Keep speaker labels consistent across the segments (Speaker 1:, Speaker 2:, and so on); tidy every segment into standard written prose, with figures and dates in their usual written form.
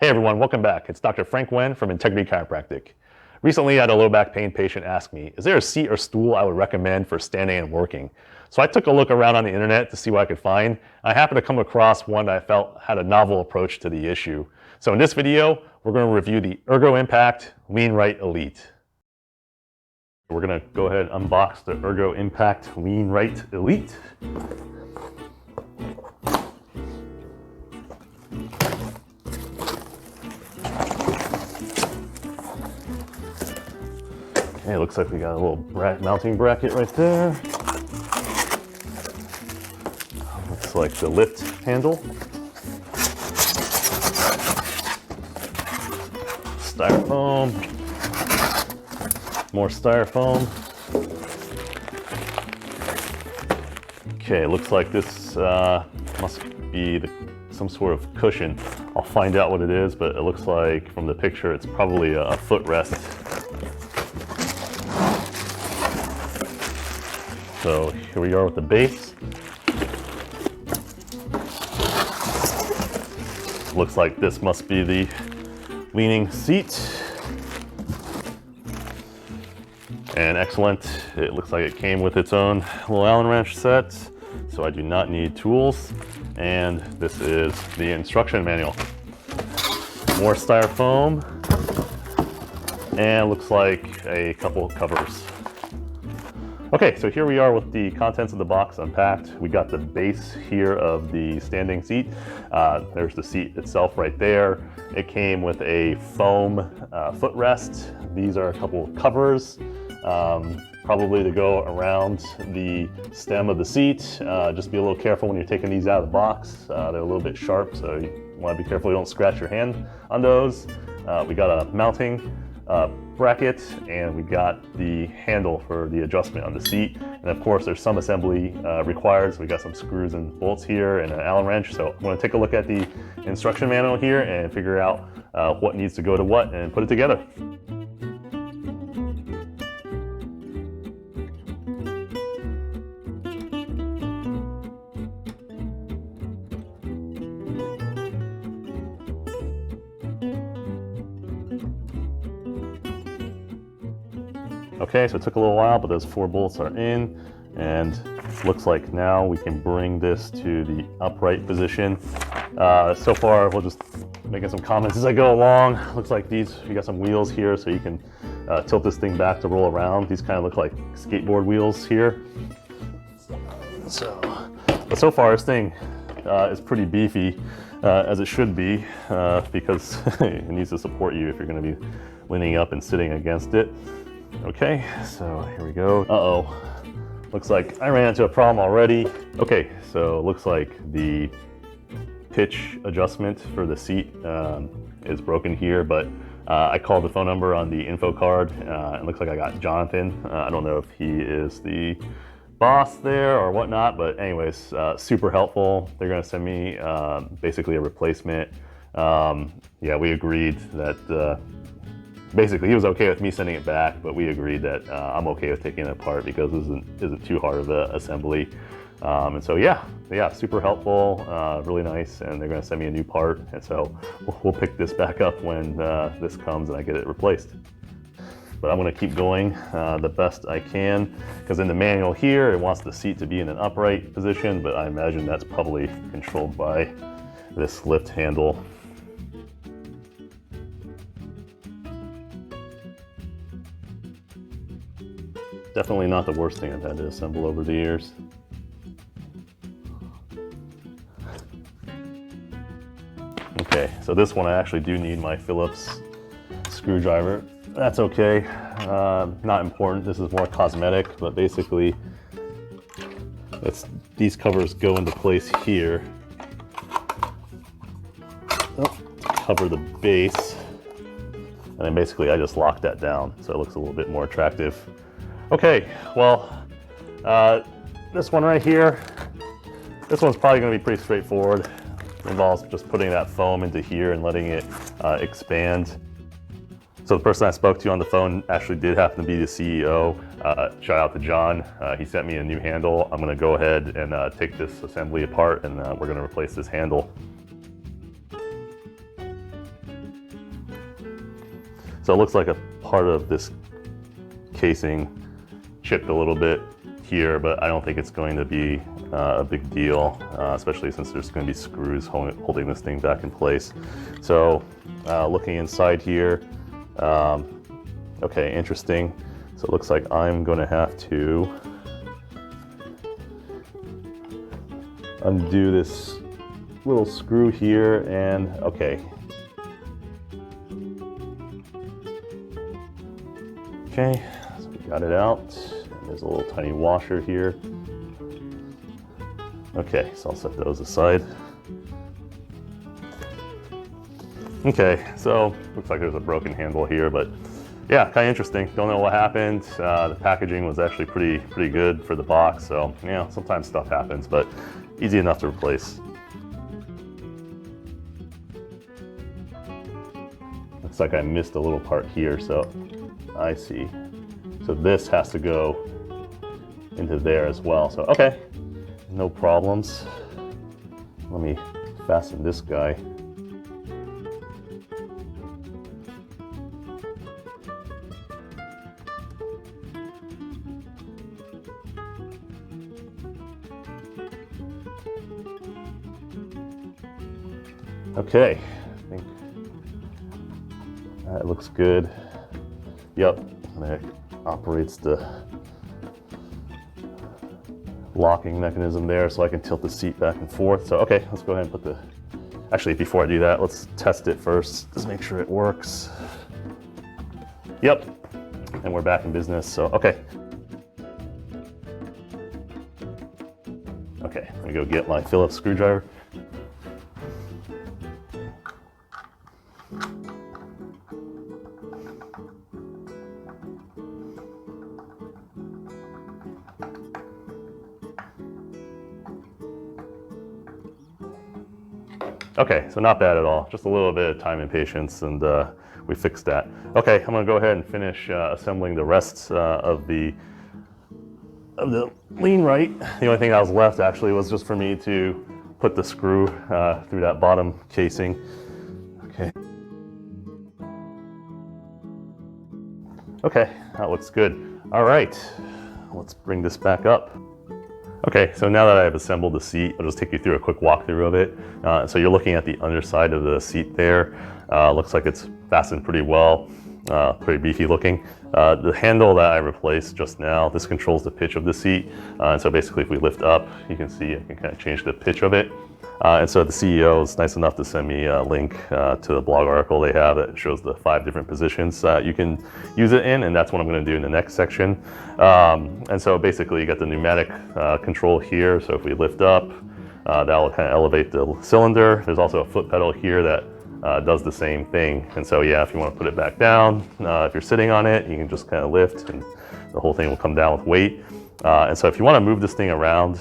Speaker 1: Hey everyone, welcome back. It's Dr. Frank Wen from Integrity Chiropractic. Recently I had a low back pain patient ask me, is there a seat or stool I would recommend for standing and working? So I took a look around on the internet to see what I could find. I happened to come across one that I felt had a novel approach to the issue. So in this video, we're going to review the Ergo Impact LeanRite Elite. We're going to go ahead and unbox the Ergo Impact LeanRite Elite. Okay, looks like we got a little mounting bracket right there. Looks like the lift handle. Styrofoam. More styrofoam. Okay, looks like this must be some sort of cushion. I'll find out what it is, but it looks like from the picture it's probably a footrest. So here we are with the base. Looks like this must be the leaning seat. And excellent, it looks like it came with its own little Allen wrench set, so I do not need tools. And this is the instruction manual. More styrofoam, and looks like a couple covers. Okay, so here we are with the contents of the box unpacked. We got the base here of the standing seat. There's the seat itself right there. It came with a foam footrest. These are a couple of covers, probably to go around the stem of the seat. Just be a little careful when you're taking these out of the box. They're a little bit sharp, so you want to be careful you don't scratch your hand on those. We got a mounting bracket, and we got the handle for the adjustment on the seat. And of course there's some assembly required, so we got some screws and bolts here and an Allen wrench. So I'm going to take a look at the instruction manual here and figure out what needs to go to what and put it together. Okay, so it took a little while, but those 4 bolts are in, and looks like now we can bring this to the upright position. So far, we'll just making some comments as I go along. Looks like you got some wheels here, so you can tilt this thing back to roll around. These kind of look like skateboard wheels here. But so far, this thing is pretty beefy, as it should be, because it needs to support you if you're going to be leaning up and sitting against it. Okay, so here we go. Uh-oh, looks like I ran into a problem already. Okay, so it looks like the pitch adjustment for the seat is broken here, but I called the phone number on the info card. It looks like I got Jonathan. I don't know if he is the boss there or whatnot, but anyways, super helpful. They're gonna send me basically a replacement. Yeah, we agreed that basically, he was okay with me sending it back, but we agreed that I'm okay with taking it apart because this isn't too hard of an assembly. And so yeah, super helpful, really nice, and they're going to send me a new part. And so we'll pick this back up when this comes and I get it replaced. But I'm going to keep going the best I can, because in the manual here, it wants the seat to be in an upright position, but I imagine that's probably controlled by this lift handle. Definitely not the worst thing I've had to assemble over the years. Okay, so this one I actually do need my Phillips screwdriver. That's okay, not important. This is more cosmetic, but basically these covers go into place here. Cover the base, and then basically I just lock that down so it looks a little bit more attractive. Okay, well, this one right here, this one's probably going to be pretty straightforward. It involves just putting that foam into here and letting it expand. So the person I spoke to on the phone actually did happen to be the CEO. Shout out to John. He sent me a new handle. I'm going to go ahead and take this assembly apart, and we're going to replace this handle. So it looks like a part of this casing chipped a little bit here, but I don't think it's going to be a big deal, especially since there's going to be screws holding this thing back in place. So looking inside here, okay, interesting. So it looks like I'm going to have to undo this little screw here, and okay. Okay, so we got it out. There's a little tiny washer here. Okay, so I'll set those aside. Okay, so looks like there's a broken handle here, but yeah, kind of interesting. Don't know what happened. The packaging was actually pretty good for the box, so yeah, sometimes stuff happens, but easy enough to replace. Looks like I missed a little part here, so I see. So this has to go into there as well. So okay, no problems. Let me fasten this guy. Okay, I think that looks good. Yep, and that operates the locking mechanism there, so I can tilt the seat back and forth. So okay, let's go ahead and put the, actually before I do that, let's test it first. Just make sure it works. Yep, and we're back in business, so okay. Okay, let me go get my Phillips screwdriver. Okay, so not bad at all. Just a little bit of time and patience, and we fixed that. Okay, I'm gonna go ahead and finish assembling the rest of the LeanRite. The only thing that was left actually was just for me to put the screw through that bottom casing. Okay. Okay, that looks good. All right, let's bring this back up. Okay, so now that I've assembled the seat, I'll just take you through a quick walkthrough of it. So you're looking at the underside of the seat there. Looks like it's fastened pretty well, pretty beefy looking. The handle that I replaced just now, this controls the pitch of the seat. And so basically if we lift up, you can see I can kind of change the pitch of it. And so the CEO is nice enough to send me a link to the blog article they have that shows the 5 different positions you can use it in, and that's what I'm going to do in the next section. And so basically you got the pneumatic control here, so if we lift up, that will kind of elevate the cylinder. There's also a foot pedal here that does the same thing. And so yeah, if you want to put it back down, if you're sitting on it, you can just kind of lift and the whole thing will come down with weight. And so if you want to move this thing around,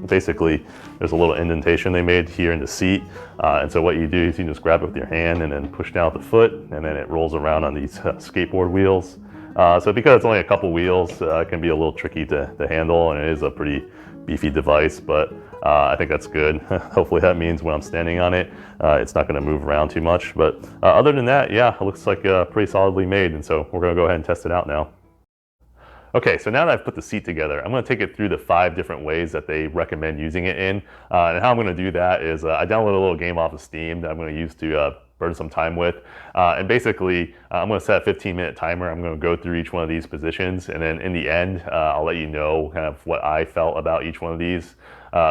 Speaker 1: basically there's a little indentation they made here in the seat, and so what you do is you just grab it with your hand and then push down with the foot, and then it rolls around on these skateboard wheels. So because it's only a couple wheels, it can be a little tricky to handle, and it is a pretty beefy device, but I think that's good. Hopefully that means when I'm standing on it, it's not going to move around too much, but other than that, yeah, it looks like pretty solidly made, and so we're going to go ahead and test it out now. Okay, so now that I've put the seat together, I'm going to take it through the 5 different ways that they recommend using it in. And how I'm going to do that is I downloaded a little game off of Steam that I'm going to use to burn some time with. And basically, I'm going to set a 15-minute timer. I'm going to go through each one of these positions, and then in the end, I'll let you know kind of what I felt about each one of these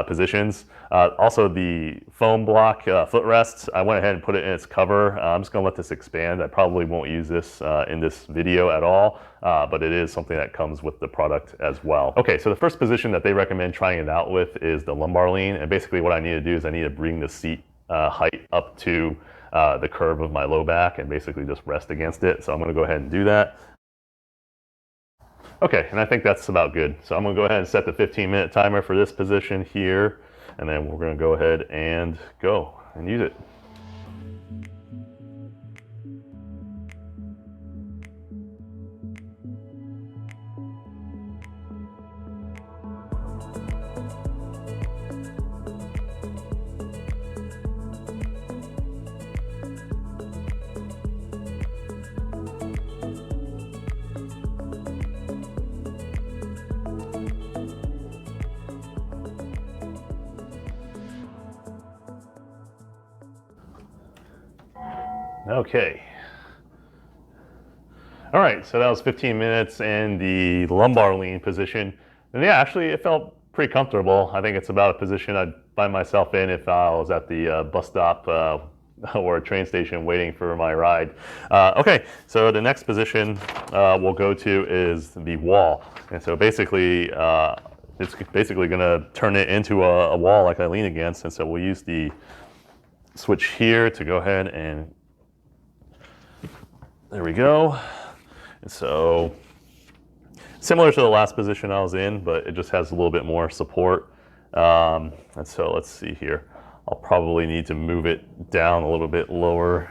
Speaker 1: positions. Also, the foam block footrest, I went ahead and put it in its cover. I'm just going to let this expand. I probably won't use this in this video at all, but it is something that comes with the product as well. Okay, so the first position that they recommend trying it out with is the lumbar lean, and basically what I need to do is I need to bring the seat height up to the curve of my low back and basically just rest against it. So I'm going to go ahead and do that. Okay, and I think that's about good. So I'm going to go ahead and set the 15-minute timer for this position here, and then we're going to go ahead and go and use it. Okay. All right, so that was 15 minutes in the lumbar lean position. And yeah, actually it felt pretty comfortable. I think it's about a position I'd find myself in if I was at the bus stop or a train station waiting for my ride. Okay, so the next position we'll go to is the wall. And so basically, it's basically gonna turn it into a wall like I lean against. And so we'll use the switch here to go ahead and, there we go. And so similar to the last position I was in, but it just has a little bit more support. And so let's see here. I'll probably need to move it down a little bit lower.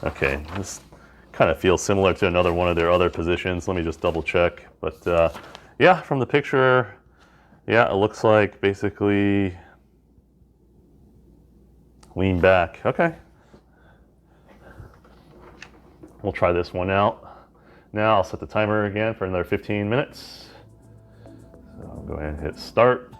Speaker 1: Okay, this kind of feels similar to another one of their other positions. Let me just double check. But yeah, from the picture, yeah, it looks like basically lean back. Okay. We'll try this one out. Now I'll set the timer again for another 15 minutes. So I'll go ahead and hit start.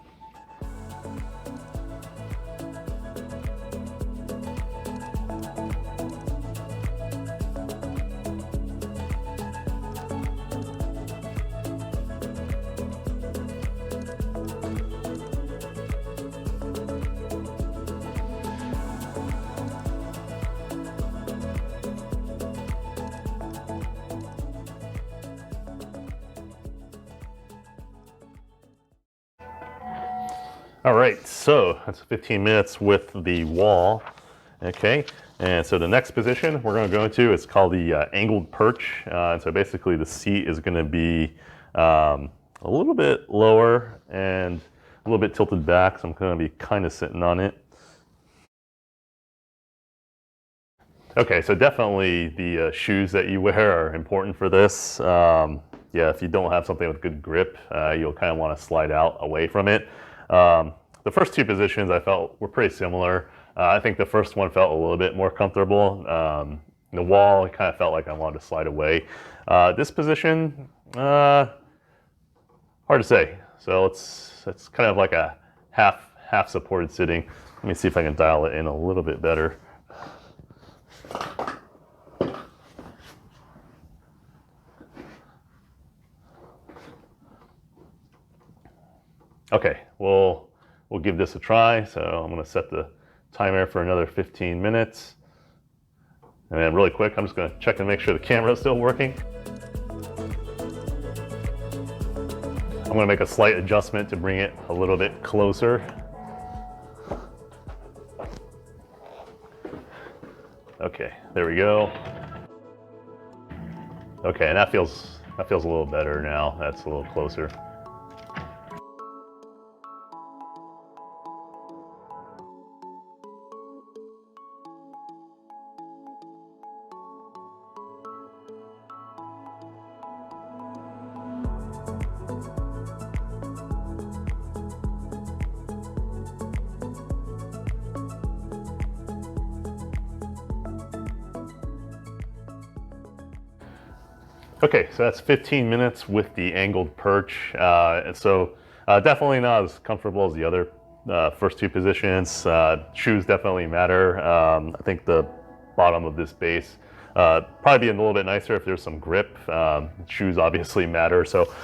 Speaker 1: All right, so that's 15 minutes with the wall. Okay, and so the next position we're going to go into is called the angled perch. And so basically the seat is going to be a little bit lower and a little bit tilted back, so I'm going to be kind of sitting on it. Okay, so definitely the shoes that you wear are important for this. Yeah, if you don't have something with good grip, you'll kind of want to slide out away from it. The first two positions I felt were pretty similar. I think the first one felt a little bit more comfortable. The wall, it kind of felt like I wanted to slide away. This position, hard to say. So it's kind of like a half supported sitting. Let me see if I can dial it in a little bit better. Okay, we'll give this a try. So I'm going to set the timer for another 15 minutes. And then really quick, I'm just going to check and make sure the camera is still working. I'm going to make a slight adjustment to bring it a little bit closer. Okay, there we go. Okay, and that feels a little better now. That's a little closer. Okay, so that's 15 minutes with the angled perch. And so definitely not as comfortable as the other first two positions. Shoes definitely matter. I think the bottom of this base probably be a little bit nicer if there's some grip. Shoes obviously matter. So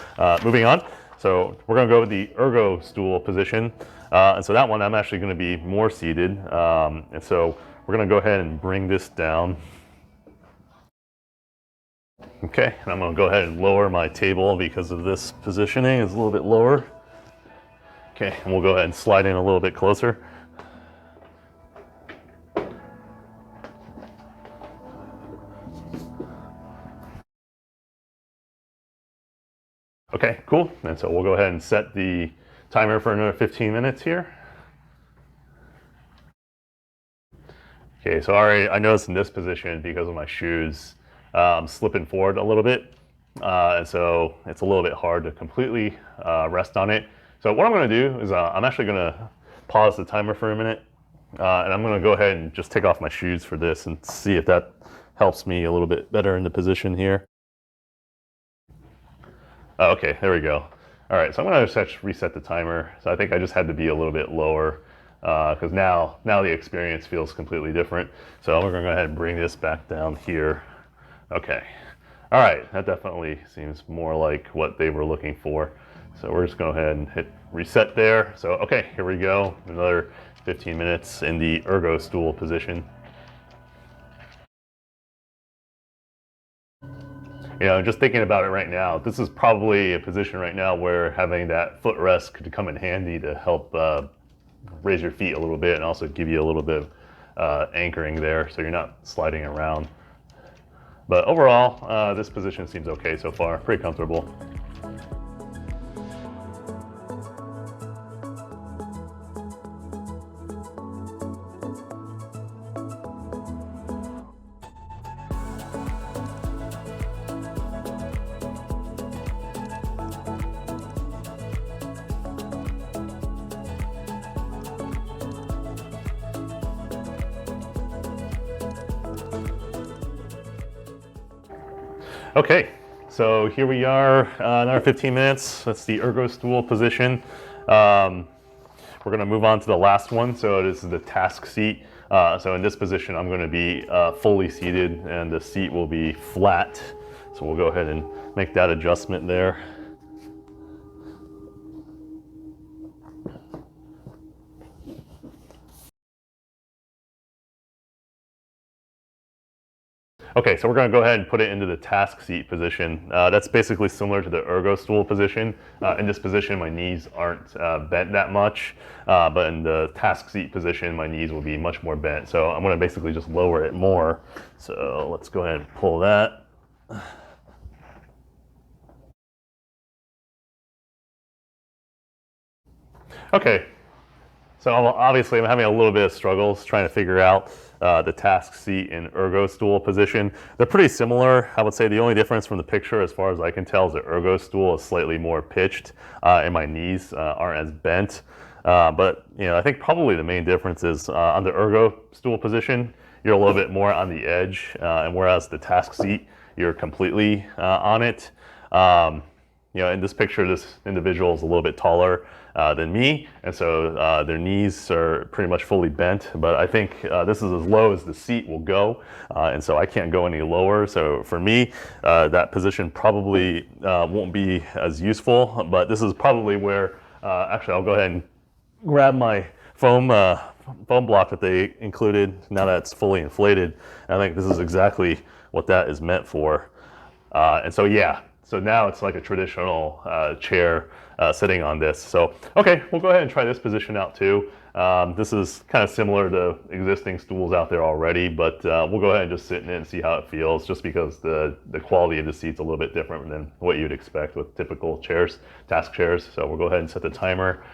Speaker 1: moving on. So we're gonna go with the ergo stool position. And so that one I'm actually gonna be more seated. And so we're gonna go ahead and bring this down. Okay, and I'm going to go ahead and lower my table because of this positioning. It's a little bit lower. Okay, and we'll go ahead and slide in a little bit closer. Okay, cool. And so we'll go ahead and set the timer for another 15 minutes here. Okay, so I noticed in this position, because of my shoes, I'm slipping forward a little bit. And so it's a little bit hard to completely rest on it. So what I'm going to do is I'm actually going to pause the timer for a minute. And I'm going to go ahead and just take off my shoes for this and see if that helps me a little bit better in the position here. Oh, okay, there we go. All right, so I'm going to just reset the timer. So I think I just had to be a little bit lower. because now the experience feels completely different. So we're going to go ahead and bring this back down here. Okay. All right, that definitely seems more like what they were looking for. So we're just going to go ahead and hit reset there. So, okay, here we go. Another 15 minutes in the ergo stool position. You know, just thinking about it right now, this is probably a position right now where having that footrest could come in handy to help raise your feet a little bit and also give you a little bit of anchoring there so you're not sliding around. But overall, this position seems okay so far, pretty comfortable. Okay, so here we are, another 15 minutes. That's the ergo stool position. We're gonna move on to the last one. So this is the task seat. So in this position, I'm gonna be fully seated and the seat will be flat. So we'll go ahead and make that adjustment there. Okay, so we're going to go ahead and put it into the task seat position. That's basically similar to the ergo stool position. In this position, my knees aren't bent that much, but in the task seat position, my knees will be much more bent. So I'm going to basically just lower it more. So let's go ahead and pull that. Okay, so obviously I'm having a little bit of struggles trying to figure out the task seat and ergo stool position. They're pretty similar. I would say the only difference from the picture, as far as I can tell, is the ergo stool is slightly more pitched and my knees aren't as bent. But you know, I think probably the main difference is on the ergo stool position, you're a little bit more on the edge, and whereas the task seat, you're completely on it. You know, in this picture, this individual is a little bit taller than me, and so their knees are pretty much fully bent, but I think this is as low as the seat will go, and so I can't go any lower. So for me, that position probably won't be as useful, but this is probably where, actually I'll go ahead and grab my foam block that they included now that it's fully inflated. I think this is exactly what that is meant for. And so yeah, so now it's like a traditional chair sitting on this. So, okay, we'll go ahead and try this position out too. This is kind of similar to existing stools out there already, but we'll go ahead and just sit in it and see how it feels, just because the quality of the seat's a little bit different than what you'd expect with typical chairs, task chairs. So we'll go ahead and set the timer.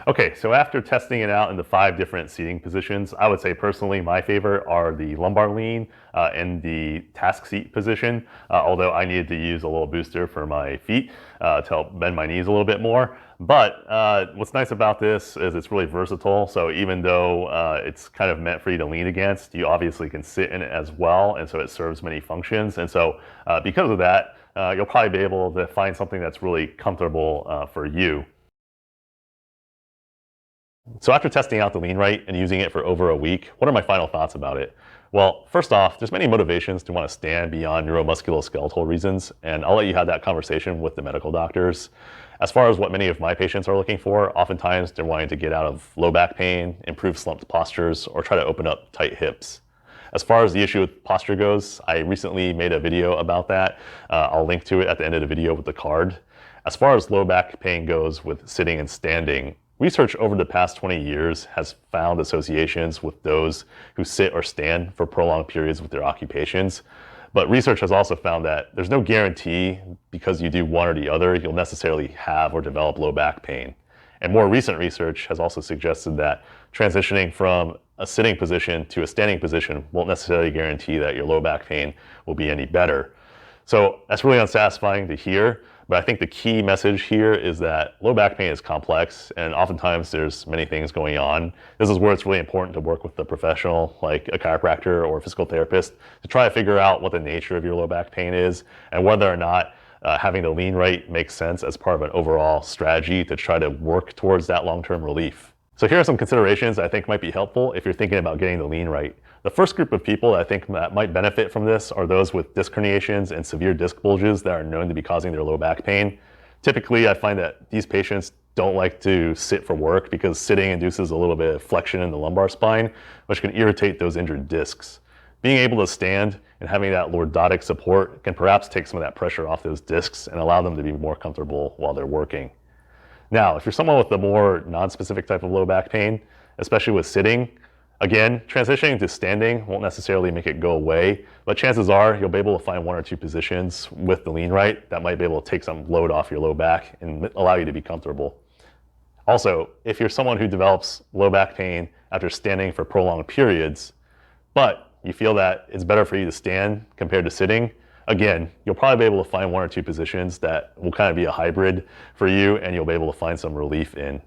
Speaker 1: Okay, so after testing it out in the 5 different seating positions, I would say personally my favorite are the lumbar lean and the task seat position, although I needed to use a little booster for my feet to help bend my knees a little bit more. But what's nice about this is it's really versatile, so even though it's kind of meant for you to lean against, you obviously can sit in it as well, and so it serves many functions. And so because of that, you'll probably be able to find something that's really comfortable for you. So after testing out the LeanRite and using it for over a week, what are my final thoughts about it? Well, first off, there's many motivations to want to stand beyond neuromusculoskeletal reasons, and I'll let you have that conversation with the medical doctors. As far as what many of my patients are looking for, oftentimes they're wanting to get out of low back pain, improve slumped postures, or try to open up tight hips. As far as the issue with posture goes, I recently made a video about that. I'll link to it at the end of the video with the card. As far as low back pain goes with sitting and standing, research over the past 20 years has found associations with those who sit or stand for prolonged periods with their occupations. But research has also found that there's no guarantee because you do one or the other, you'll necessarily have or develop low back pain. And more recent research has also suggested that transitioning from a sitting position to a standing position won't necessarily guarantee that your low back pain will be any better. So that's really unsatisfying to hear, but I think the key message here is that low back pain is complex and oftentimes there's many things going on. This is where it's really important to work with a professional like a chiropractor or a physical therapist to try to figure out what the nature of your low back pain is and whether or not having the LeanRite makes sense as part of an overall strategy to try to work towards that long-term relief. So here are some considerations I think might be helpful if you're thinking about getting the LeanRite. The first group of people that I think that might benefit from this are those with disc herniations and severe disc bulges that are known to be causing their low back pain. Typically, I find that these patients don't like to sit for work because sitting induces a little bit of flexion in the lumbar spine, which can irritate those injured discs. Being able to stand and having that lordotic support can perhaps take some of that pressure off those discs and allow them to be more comfortable while they're working. Now, if you're someone with a more non-specific type of low back pain, especially with sitting, again, transitioning to standing won't necessarily make it go away, but chances are you'll be able to find one or two positions with the LeanRite that might be able to take some load off your low back and allow you to be comfortable. Also, if you're someone who develops low back pain after standing for prolonged periods, but you feel that it's better for you to stand compared to sitting, again, you'll probably be able to find one or two positions that will kind of be a hybrid for you and you'll be able to find some relief in.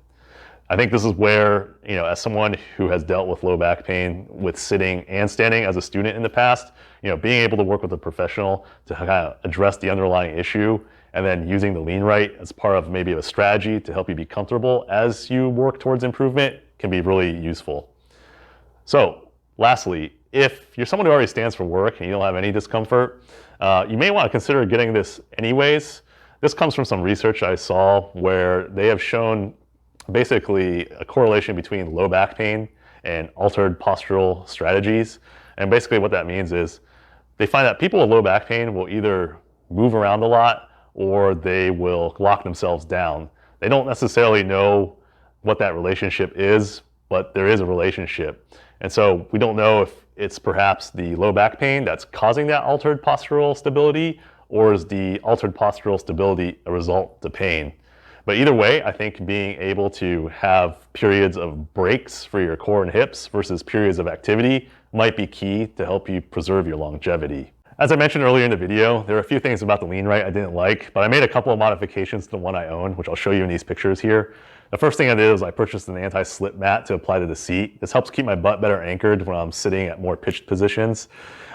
Speaker 1: I think this is where, as someone who has dealt with low back pain with sitting and standing as a student in the past, being able to work with a professional to kind of address the underlying issue and then using the LeanRite as part of maybe a strategy to help you be comfortable as you work towards improvement can be really useful. So lastly, if you're someone who already stands for work and you don't have any discomfort, you may want to consider getting this anyways. This comes from some research I saw where they have shown basically a correlation between low back pain and altered postural strategies. And basically what that means is they find that people with low back pain will either move around a lot or they will lock themselves down. They don't necessarily know what that relationship is, but there is a relationship. And so we don't know if it's perhaps the low back pain that's causing that altered postural stability, or is the altered postural stability a result to pain? But either way, I think being able to have periods of breaks for your core and hips versus periods of activity might be key to help you preserve your longevity. As I mentioned earlier in the video, there are a few things about the LeanRite I didn't like, but I made a couple of modifications to the one I own, which I'll show you in these pictures here. The first thing I did is I purchased an anti-slip mat to apply to the seat. This helps keep my butt better anchored when I'm sitting at more pitched positions.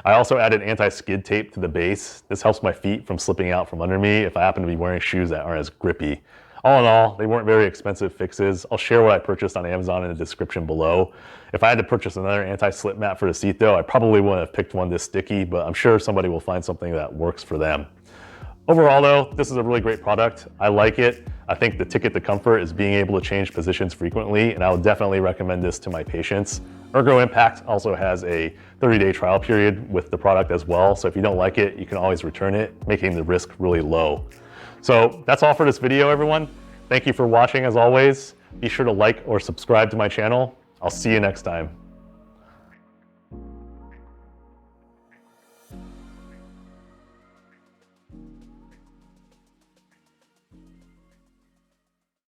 Speaker 1: I also added anti-skid tape to the base. This helps my feet from slipping out from under me if I happen to be wearing shoes that aren't as grippy. All in all, they weren't very expensive fixes. I'll share what I purchased on Amazon in the description below. If I had to purchase another anti-slip mat for the seat though, I probably wouldn't have picked one this sticky, but I'm sure somebody will find something that works for them. Overall though, this is a really great product. I like it. I think the ticket to comfort is being able to change positions frequently, and I would definitely recommend this to my patients. Ergo Impact also has a 30-day trial period with the product as well, so if you don't like it, you can always return it, making the risk really low. So that's all for this video, everyone. Thank you for watching as always. Be sure to like or subscribe to my channel. I'll see you next time.